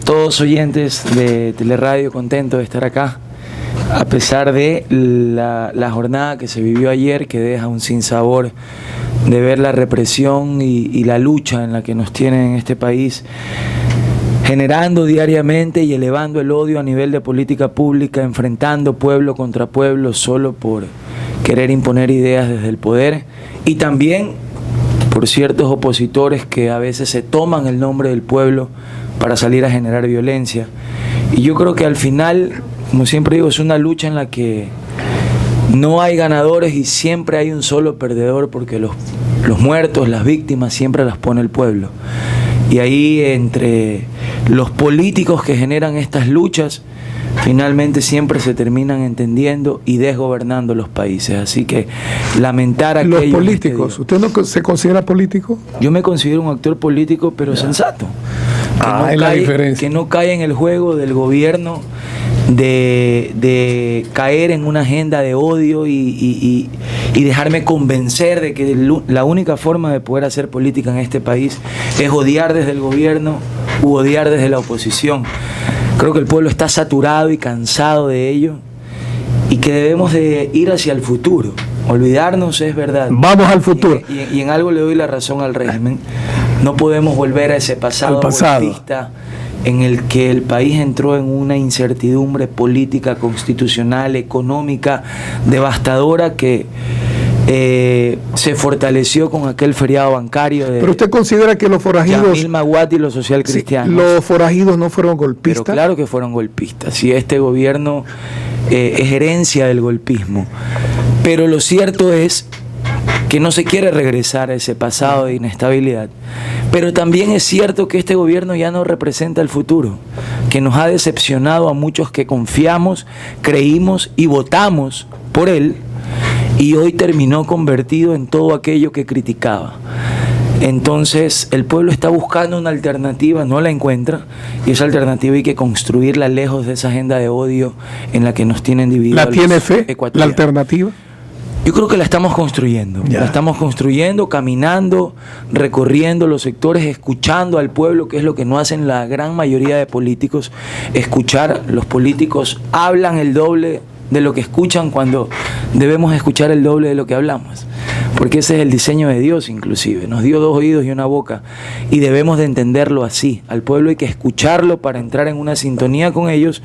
todos oyentes de Teleradio, contento de estar acá, a pesar de la jornada que se vivió ayer, que deja un sinsabor de ver la represión y la lucha en la que nos tienen en este país, generando diariamente y elevando el odio a nivel de política pública, enfrentando pueblo contra pueblo solo por querer imponer ideas desde el poder, y también por ciertos opositores que a veces se toman el nombre del pueblo para salir a generar violencia. Y yo creo que al final, como siempre digo, es una lucha en la que no hay ganadores y siempre hay un solo perdedor, porque los muertos, las víctimas, siempre las pone el pueblo. Y ahí, entre los políticos que generan estas luchas, finalmente siempre se terminan entendiendo y desgobernando los países. Así que lamentar a aquellos... Los políticos, ¿usted no se considera político? Yo me considero un actor político, pero sensato. Que no cae en el juego del gobierno de caer en una agenda de odio y dejarme convencer de que la única forma de poder hacer política en este país es odiar desde el gobierno u odiar desde la oposición. Creo que el pueblo está saturado y cansado de ello y que debemos de ir hacia el futuro. Olvidarnos es verdad. Vamos al futuro. Y en algo le doy la razón al régimen. No podemos volver a ese pasado golpista en el que el país entró en una incertidumbre política, constitucional, económica, devastadora, que se fortaleció con aquel feriado bancario de... Pero usted considera que los forajidos... Yamil Maguati y los socialcristianos. Sí, los forajidos no fueron golpistas. Pero claro que fueron golpistas. Y este gobierno es herencia del golpismo. Pero lo cierto es que no se quiere regresar a ese pasado de inestabilidad. Pero también es cierto que este gobierno ya no representa el futuro, que nos ha decepcionado a muchos que confiamos, creímos y votamos por él, y hoy terminó convertido en todo aquello que criticaba. Entonces el pueblo está buscando una alternativa, no la encuentra, y esa alternativa hay que construirla lejos de esa agenda de odio en la que nos tienen divididos. ¿La tiene fe, la alternativa? Yo creo que la estamos construyendo. La estamos construyendo, caminando, recorriendo los sectores, escuchando al pueblo, que es lo que no hacen la gran mayoría de políticos. Escuchar, los políticos hablan el doble de lo que escuchan, cuando debemos escuchar el doble de lo que hablamos, porque ese es el diseño de Dios. Inclusive nos dio 2 oídos y una boca, y debemos de entenderlo así. Al pueblo hay que escucharlo para entrar en una sintonía con ellos,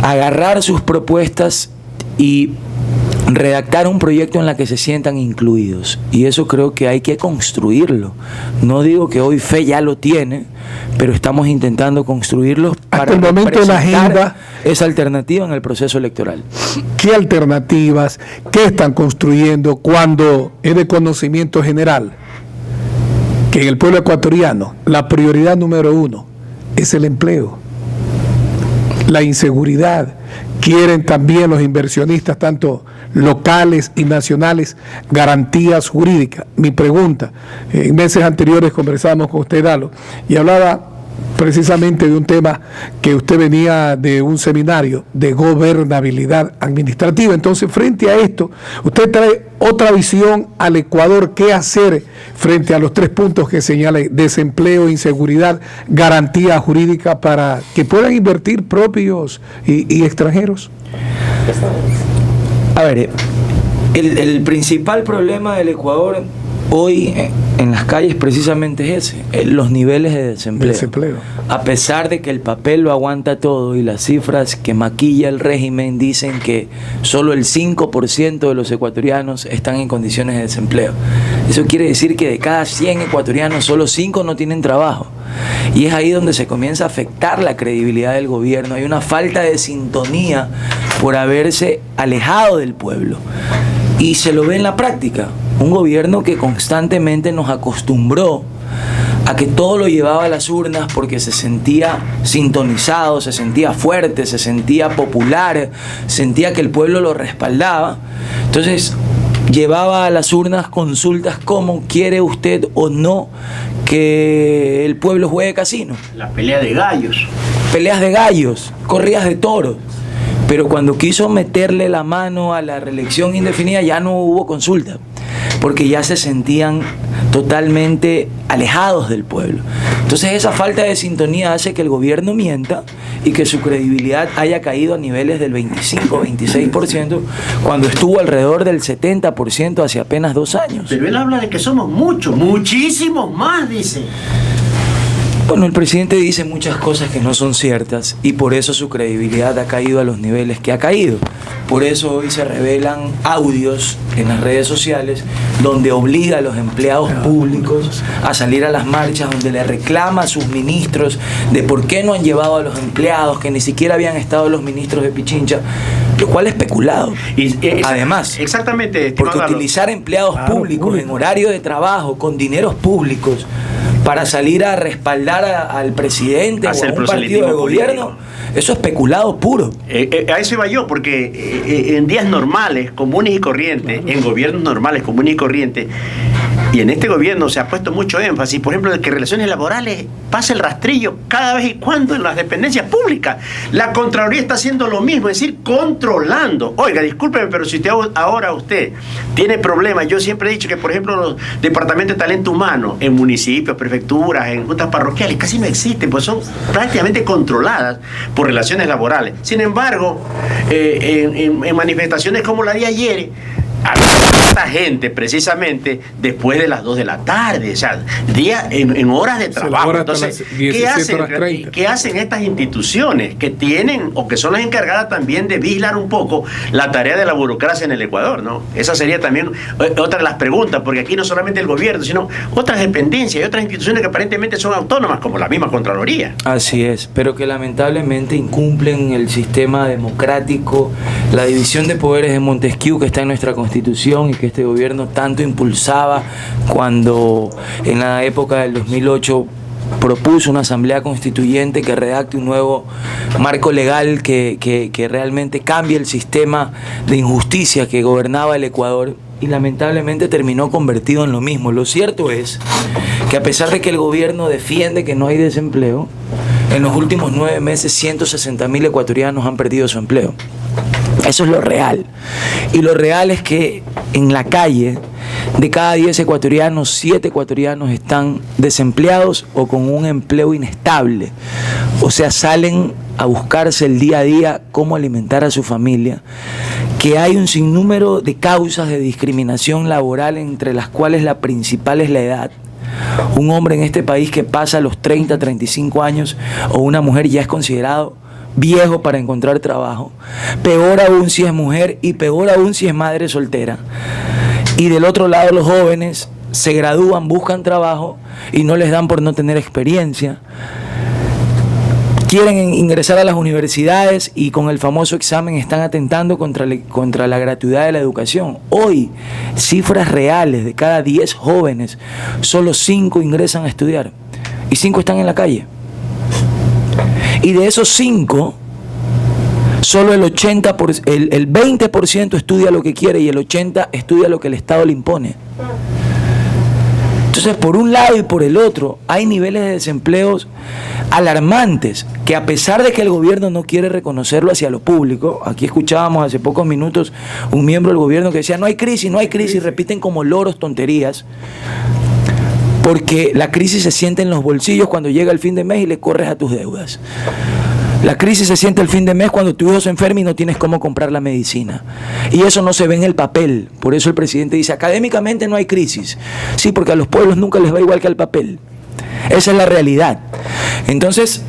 agarrar sus propuestas y redactar un proyecto en la que se sientan incluidos. Y eso creo que hay que construirlo. No digo que hoy Fe ya lo tiene, pero estamos intentando construirlo para presentar esa alternativa en el proceso electoral. ¿Qué alternativas, qué están construyendo, cuando es de conocimiento general que en el pueblo ecuatoriano la prioridad número 1 es el empleo, la inseguridad? Quieren también los inversionistas, tanto locales y nacionales, garantías jurídicas. Mi pregunta, en meses anteriores conversábamos con usted, Dalo, y hablaba precisamente de un tema que usted venía de un seminario de gobernabilidad administrativa. Entonces, frente a esto, usted trae otra visión al Ecuador. ¿Qué hacer frente a los 3 puntos que señala: desempleo, inseguridad, garantía jurídica, para que puedan invertir propios y extranjeros? A ver, el principal problema del Ecuador hoy en las calles precisamente es ese, los niveles de desempleo. A pesar de que el papel lo aguanta todo y las cifras que maquilla el régimen dicen que solo el 5% de los ecuatorianos están en condiciones de desempleo. Eso quiere decir que de cada 100 ecuatorianos, solo 5 no tienen trabajo. Y es ahí donde se comienza a afectar la credibilidad del gobierno. Hay una falta de sintonía por haberse alejado del pueblo. Y se lo ve en la práctica. Un gobierno que constantemente nos acostumbró a que todo lo llevaba a las urnas porque se sentía sintonizado, se sentía fuerte, se sentía popular, sentía que el pueblo lo respaldaba. Entonces llevaba a las urnas consultas como: ¿quiere usted o no que el pueblo juegue casino? La pelea de gallos. Peleas de gallos, corridas de toros. Pero cuando quiso meterle la mano a la reelección indefinida ya no hubo consulta, porque ya se sentían totalmente alejados del pueblo. Entonces esa falta de sintonía hace que el gobierno mienta y que su credibilidad haya caído a niveles del 25-26% cuando estuvo alrededor del 70% hace apenas 2 años. Pero él habla de que somos muchos, muchísimos más, dice. Bueno, el presidente dice muchas cosas que no son ciertas y por eso su credibilidad ha caído a los niveles que ha caído. Por eso hoy se revelan audios en las redes sociales donde obliga a los empleados públicos a salir a las marchas, donde le reclama a sus ministros de por qué no han llevado a los empleados, que ni siquiera habían estado los ministros de Pichincha, lo cual es especulado. Además, exactamente, porque utilizar empleados públicos en horario de trabajo, con dineros públicos, para salir a respaldar al presidente o a un partido de gobierno, eso es especulado puro. A eso iba yo, porque en días normales, comunes y corrientes, en gobiernos normales, comunes y corrientes, y en este gobierno se ha puesto mucho énfasis, por ejemplo, de que relaciones laborales pasa el rastrillo cada vez y cuando en las dependencias públicas. La Contraloría está haciendo lo mismo, es decir, controlando. Oiga, discúlpeme, pero si usted tiene problemas, yo siempre he dicho que, por ejemplo, los departamentos de talento humano en municipios, prefecturas, en juntas parroquiales, casi no existen, pues son prácticamente controladas por relaciones laborales. Sin embargo, en manifestaciones como la de ayer, había gente precisamente después de las 2 de la tarde, o sea, en horas de trabajo. Entonces, ¿qué hacen estas instituciones que tienen o que son las encargadas también de vigilar un poco la tarea de la burocracia en el Ecuador, ¿no? Esa sería también otra de las preguntas, porque aquí no solamente el gobierno, sino otras dependencias y otras instituciones que aparentemente son autónomas, como la misma Contraloría. Así es, pero que lamentablemente incumplen el sistema democrático, la división de poderes de Montesquieu que está en nuestra Constitución y que este gobierno tanto impulsaba cuando en la época del 2008 propuso una asamblea constituyente que redacte un nuevo marco legal que realmente cambie el sistema de injusticia que gobernaba el Ecuador, y lamentablemente terminó convertido en lo mismo. Lo cierto es que a pesar de que el gobierno defiende que no hay desempleo, en los últimos 9 meses 160.000 ecuatorianos han perdido su empleo. Eso es lo real. Y lo real es que en la calle, de cada 10 ecuatorianos, 7 ecuatorianos están desempleados o con un empleo inestable. O sea, salen a buscarse el día a día cómo alimentar a su familia. Que hay un sinnúmero de causas de discriminación laboral, entre las cuales la principal es la edad. Un hombre en este país que pasa los 30, 35 años, o una mujer, ya es considerado viejo para encontrar trabajo. Peor aún si es mujer y peor aún si es madre soltera. Y del otro lado, los jóvenes se gradúan, buscan trabajo y no les dan por no tener experiencia. Quieren ingresar a las universidades y con el famoso examen están atentando contra la gratuidad de la educación. Hoy, cifras reales: de cada 10 jóvenes, solo 5 ingresan a estudiar y 5 están en la calle. Y de esos 5, solo el 20% estudia lo que quiere y el 80% estudia lo que el Estado le impone. Entonces, por un lado y por el otro, hay niveles de desempleos alarmantes que, a pesar de que el gobierno no quiere reconocerlo hacia lo público, aquí escuchábamos hace pocos minutos un miembro del gobierno que decía: no hay crisis, repiten como loros tonterías, porque la crisis se siente en los bolsillos cuando llega el fin de mes y le corres a tus deudas. La crisis se siente el fin de mes cuando tu hijo se enferma y no tienes cómo comprar la medicina. Y eso no se ve en el papel. Por eso el presidente dice: académicamente no hay crisis. Sí, porque a los pueblos nunca les va igual que al papel. Esa es la realidad. Entonces,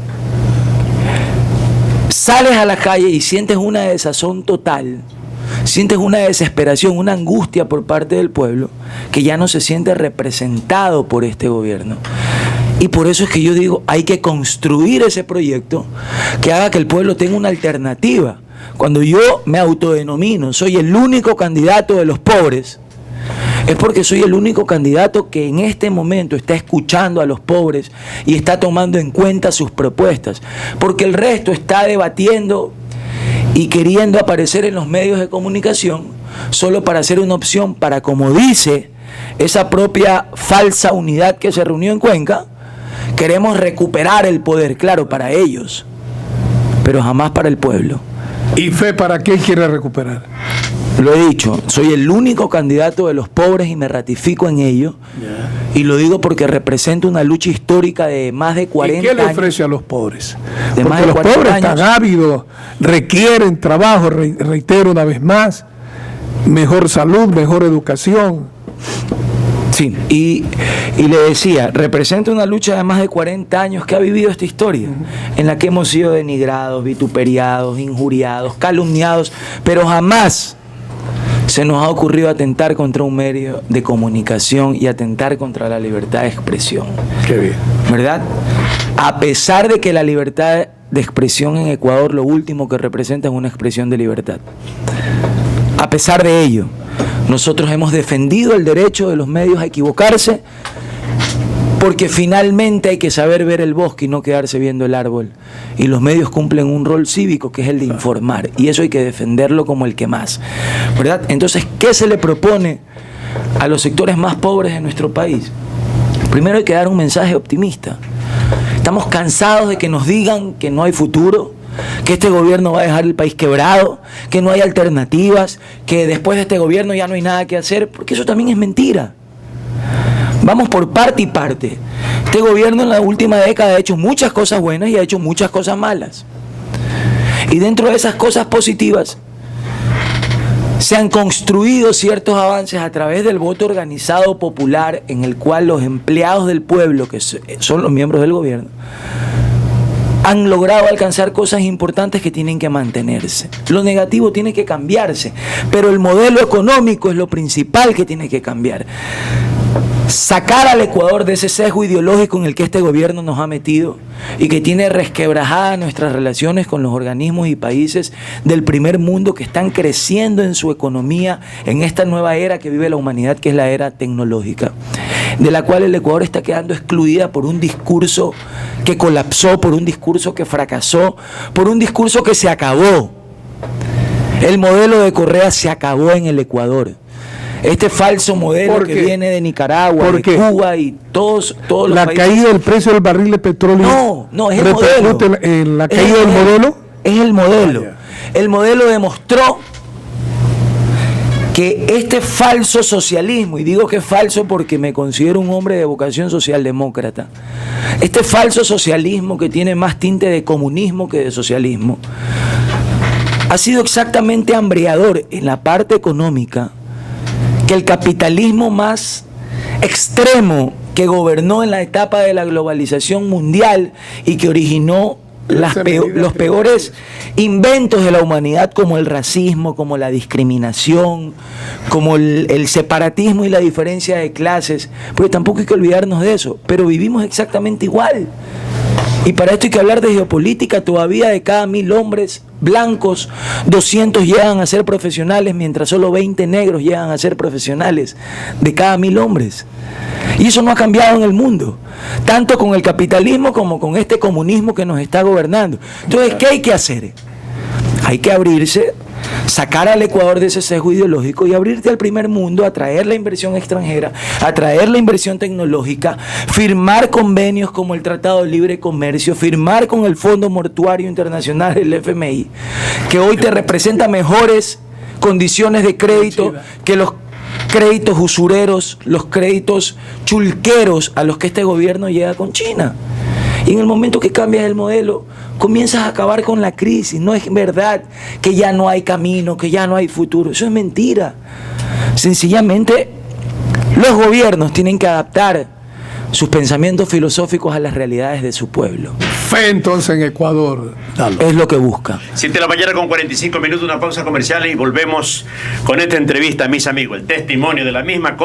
sales a la calle y sientes una desazón total. Sientes una desesperación, una angustia por parte del pueblo que ya no se siente representado por este gobierno. Y por eso es que yo digo, hay que construir ese proyecto que haga que el pueblo tenga una alternativa. Cuando yo me autodenomino soy el único candidato de los pobres, es porque soy el único candidato que en este momento está escuchando a los pobres y está tomando en cuenta sus propuestas, porque el resto está debatiendo y queriendo aparecer en los medios de comunicación solo para hacer una opción para, como dice esa propia falsa unidad que se reunió en Cuenca, queremos recuperar el poder, claro, para ellos, pero jamás para el pueblo. ¿Y fe para qué quiere recuperar? Lo he dicho, soy el único candidato de los pobres y me ratifico en ello. Y lo digo porque represento una lucha histórica de más de 40 años. ¿Y qué le ofrece a los pobres? Porque los pobres están ávidos, requieren trabajo, reitero una vez más, mejor salud, mejor educación. Sí, y le decía, representa una lucha de más de 40 años que ha vivido esta historia, en la que hemos sido denigrados, vituperiados, injuriados, calumniados, pero jamás se nos ha ocurrido atentar contra un medio de comunicación y atentar contra la libertad de expresión. Qué bien. ¿Verdad? A pesar de que la libertad de expresión en Ecuador lo último que representa es una expresión de libertad. A pesar de ello, nosotros hemos defendido el derecho de los medios a equivocarse, porque finalmente hay que saber ver el bosque y no quedarse viendo el árbol. Y los medios cumplen un rol cívico que es el de informar, y eso hay que defenderlo como el que más, ¿verdad? Entonces, ¿qué se le propone a los sectores más pobres de nuestro país? Primero hay que dar un mensaje optimista. Estamos cansados de que nos digan que no hay futuro, que este gobierno va a dejar el país quebrado, que no hay alternativas, que después de este gobierno ya no hay nada que hacer, porque eso también es mentira. Vamos por parte y parte. Este gobierno en la última década ha hecho muchas cosas buenas y ha hecho muchas cosas malas. Y dentro de esas cosas positivas se han construido ciertos avances a través del voto organizado popular, en el cual los empleados del pueblo, que son los miembros del gobierno, han logrado alcanzar cosas importantes que tienen que mantenerse. Lo negativo tiene que cambiarse, pero el modelo económico es lo principal que tiene que cambiar. Sacar al Ecuador de ese sesgo ideológico en el que este gobierno nos ha metido y que tiene resquebrajadas nuestras relaciones con los organismos y países del primer mundo que están creciendo en su economía en esta nueva era que vive la humanidad, que es la era tecnológica, de la cual el Ecuador está quedando excluida por un discurso que colapsó, por un discurso que fracasó, por un discurso que se acabó. El modelo de Correa se acabó en el Ecuador. Este falso modelo que viene de Nicaragua, de Cuba y todos los países. ¿La caída del precio del barril de petróleo no es el modelo? ¿En la caída del modelo? Es el modelo. El modelo demostró que este falso socialismo, y digo que es falso porque me considero un hombre de vocación socialdemócrata, este falso socialismo que tiene más tinte de comunismo que de socialismo, ha sido exactamente hambriador en la parte económica que el capitalismo más extremo que gobernó en la etapa de la globalización mundial y que originó los peores inventos de la humanidad, como el racismo, como la discriminación, como el separatismo y la diferencia de clases, porque tampoco hay que olvidarnos de eso, pero vivimos exactamente igual. Y para esto hay que hablar de geopolítica. Todavía de cada 1000 hombres blancos, 200 llegan a ser profesionales, mientras solo 20 negros llegan a ser profesionales de cada 1000 hombres. Y eso no ha cambiado en el mundo, tanto con el capitalismo como con este comunismo que nos está gobernando. Entonces, ¿qué hay que hacer? Hay que abrirse, sacar al Ecuador de ese sesgo ideológico y abrirte al primer mundo, atraer la inversión extranjera, atraer la inversión tecnológica, firmar convenios como el Tratado de Libre Comercio, firmar con el Fondo Mortuario Internacional, el FMI, que hoy te representa mejores condiciones de crédito que los créditos usureros, los créditos chulqueros a los que este gobierno llega con China. Y en el momento que cambias el modelo, comienzas a acabar con la crisis. No es verdad que ya no hay camino, que ya no hay futuro. Eso es mentira. Sencillamente, los gobiernos tienen que adaptar sus pensamientos filosóficos a las realidades de su pueblo. Fe entonces en Ecuador. Dale. Es lo que busca. 7 de la mañana con 45 minutos, una pausa comercial y volvemos con esta entrevista, mis amigos. El testimonio de la misma